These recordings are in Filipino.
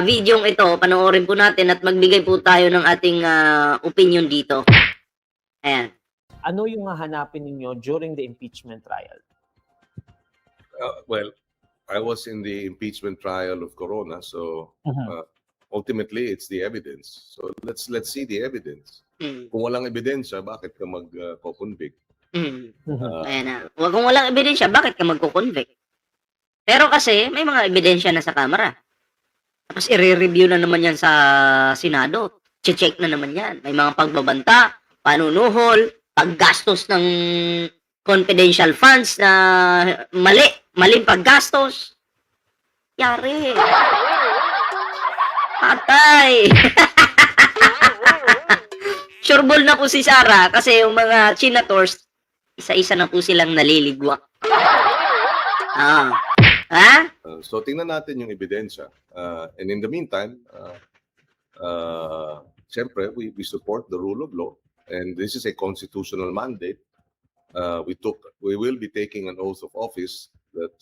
videong ito, panoorin po natin at magbigay po tayo ng ating opinion dito. Ayan. Ano yung hahanapin ninyo during the impeachment trial? Well, I was in the impeachment trial of Corona, so ultimately it's the evidence. So let's see the evidence. Kung walang ebidensya, bakit ka mag-convict? Ayan na. Kung walang ebidensya, bakit ka magko-convict? Pero kasi may mga ebidensya na sa Kamara. Tapos i-review na naman yan sa Senado. Check na naman yan. May mga pagbabanta, panunuhol, paggastos ng confidential funds na maling paggastos. Yari. Patay. Sureball na po si Sara kasi yung mga senators, isa-isa na po silang naliligwak. So tingnan natin yung ebidensya. And in the meantime, siyempre, we support the rule of law. And this is a constitutional mandate. We will be taking an oath of office that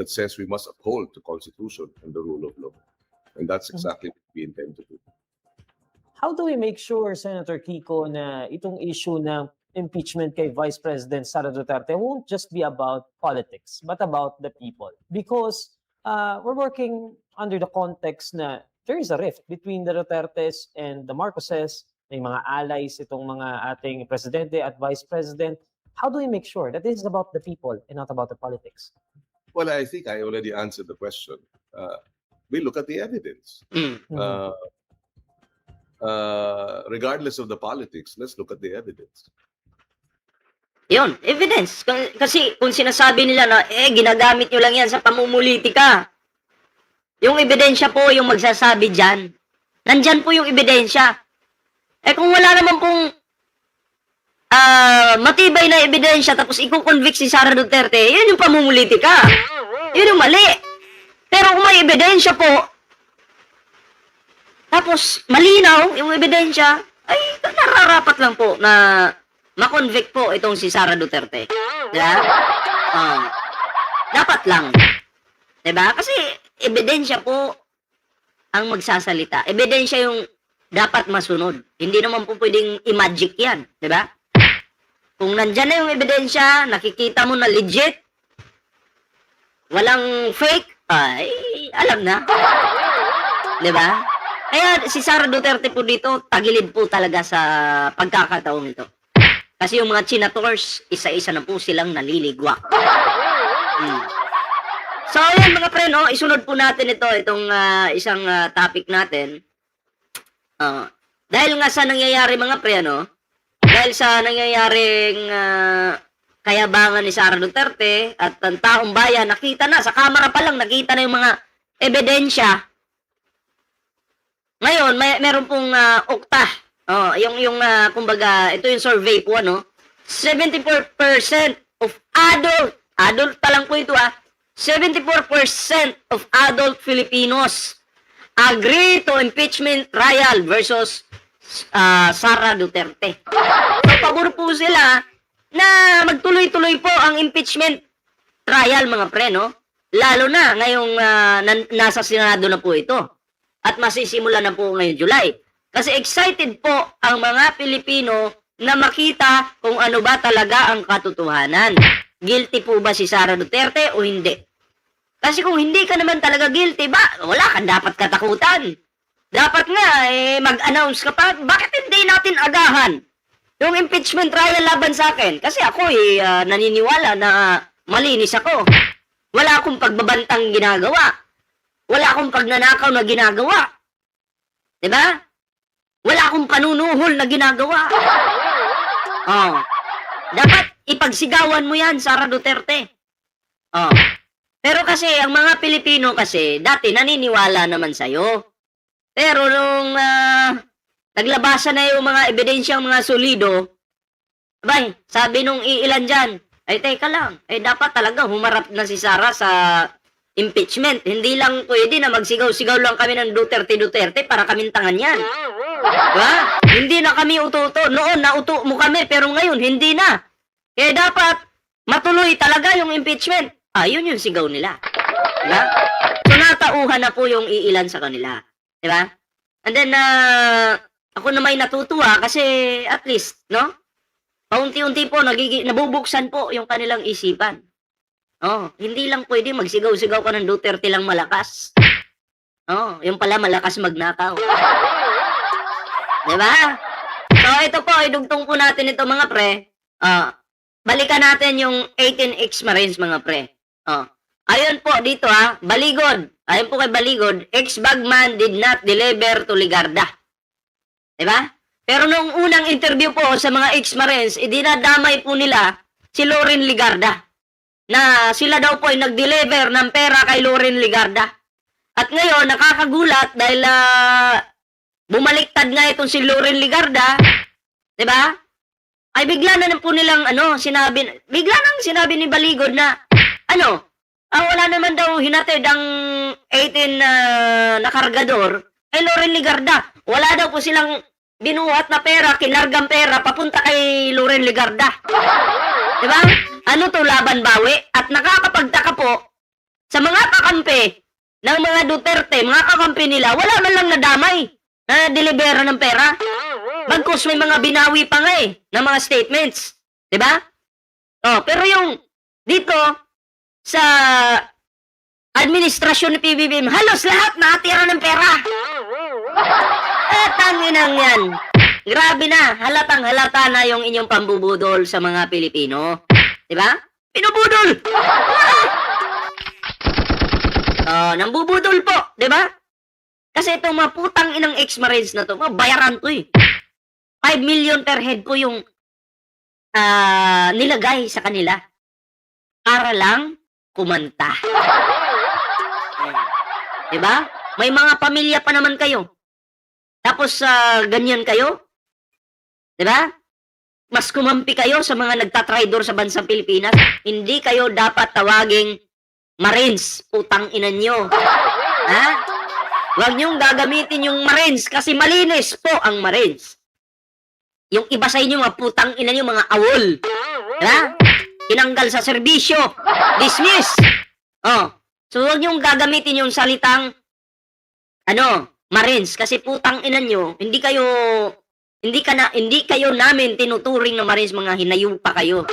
says we must uphold the Constitution and the rule of law. And that's exactly what we intend to do. How do we make sure, Senator Kiko, na itong issue ng impeachment kay Vice President Sara Duterte won't just be about politics, but about the people? Because we're working under the context na there is a rift between the Dutertes and the Marcoses, may mga allies itong mga ating presidente at vice president. How do we make sure that this is about the people and not about the politics? Well, I think I already answered the question. We look at the evidence. Regardless of the politics, let's look at the evidence. Yun, evidence. Kasi kung sinasabi nila na, ginagamit nyo lang yan sa pamumulitika. Yung ebidensya po yung magsasabi dyan. Nandyan po yung ebidensya. Kung wala naman pong matibay na ebidensya tapos i-convict si Sara Duterte, yun yung pamumulitika. Yun yung mali. Pero kung may ebidensya po, tapos malinaw yung ebidensya, ay nararapat lang po na ma-convict po itong si Sara Duterte. Diba? Dapat lang. Diba? Kasi ebidensya po ang magsasalita. Ebidensya yung dapat masunod. Hindi naman po pwedeng i-magic yan. Diba? Kung nandyan na yung ebidensya, nakikita mo na legit, walang fake, ay alam na. Diba? Kaya si Sara Duterte po dito, tagilid po talaga sa pagkakataong ito. Kasi yung mga senators, isa-isa na po silang naliligwak. So, ayan mga pre, no? Isunod po natin itong isang topic natin. Dahil nga sa nangyayari mga pre, no? Dahil sa nangyayaring kayabangan ni Sara Duterte at ang taong bayan, nakita na, sa kamera pa lang, nakita na yung mga ebidensya. Ngayon, meron pong okta. Kumbaga, ito yung survey po, 74% of adult pa lang po ito, 74% of adult Filipinos agree to impeachment trial versus Sara Duterte. So, pabor po sila na magtuloy-tuloy po ang impeachment trial, mga pre, no? Lalo na ngayong nasa Senado na po ito. At masisimula na po ngayong July. Kasi excited po ang mga Pilipino na makita kung ano ba talaga ang katotohanan. Guilty po ba si Sara Duterte o hindi? Kasi kung hindi ka naman talaga guilty, wala kang dapat katakutan. Dapat nga, mag-announce ka pa. Bakit hindi natin agahan yung impeachment trial laban sa akin? Kasi ako naniniwala na malinis ako. Wala akong pagbabantang ginagawa. Wala akong pagnanakaw na ginagawa. Diba? Wala akong panunuhol na ginagawa. Dapat ipagsigawan mo yan, Sara Duterte. Pero kasi, ang mga Pilipino kasi, dati naniniwala naman sa'yo. Pero nung naglabasan na yung mga ebidensyang mga solido, sabi nung iilan dyan, ay teka lang, dapat talaga humarap na si Sara sa impeachment. Hindi lang pwede na magsigaw-sigaw lang kami ng Duterte para kaming tangan yan. Diba? Hindi na kami uto-uto. Noon, nauto mo kami, pero ngayon, hindi na. Kaya dapat, matuloy talaga yung impeachment. Yun yung sigaw nila. Diba? So, natauhan na po yung iilan sa kanila. Diba? And then, ako na may natutuwa kasi at least, no? Paunti-unti po, nabubuksan po yung kanilang isipan. Oh, hindi lang pwede magsigaw-sigaw ka ng Duterte lang malakas. Oh, yung pala malakas magnakaw. Diba? So, ito po, idugtong po natin ito mga pre. Balikan natin yung 18X Marines mga pre. Ayun po dito Baligod. Ayun po kay Baligod, ex-bagman did not deliver to Ligarda. Diba? Pero nung unang interview po sa mga ex-Marines, dinadamay po nila si Loren Ligarda. Na sila daw po ay nag-deliver ng pera kay Loren Ligarda. At ngayon, nakakagulat dahil bumaliktad nga itong si Loren Ligarda, 'di ba? Ay bigla na po nilang bigla nang sinabi ni Baligod na wala naman daw hinatid ang 18 na kargador kay Loren Ligarda. Wala daw po silang binuhat na pera, kinargang pera papunta kay Loren Ligarda. 'Di ba? Ano to, laban bawi? At nakakapagtaka po sa mga kakampi ng mga Duterte, mga kakampi nila, wala man lang nadamay na delibera ng pera. Bagkus may mga binawi pa nga ng mga statements. Diba? Pero yung dito sa administrasyon ni PBBM, halos lahat nakatira ng pera. Tanginang yan. Grabe na, halatang-halata na yung inyong pambubudol sa mga Pilipino. Diba? Pinubudol! Nambubudol po, diba? Kasi itong mga putang inang ex-Marines na to, bayaran to 5 million per head po yung nilagay sa kanila para lang kumanta. Diba? May mga pamilya pa naman kayo. Tapos ganyan kayo. Diba? Mas kumampi kayo sa mga nagtatraidor sa bansang Pilipinas. Hindi kayo dapat tawaging Marines. Putang ina nyo. Ha? Huwag nyong gagamitin yung Marines kasi malinis po ang Marines. Yung iba sa inyo, mga putang ina nyo, mga awol. Ha? Tinanggal sa serbisyo. Dismiss. So huwag nyong gagamitin yung salitang Marines kasi putang ina nyo, hindi kayo namin tinuturing na Marines, mga hinayupa kayo.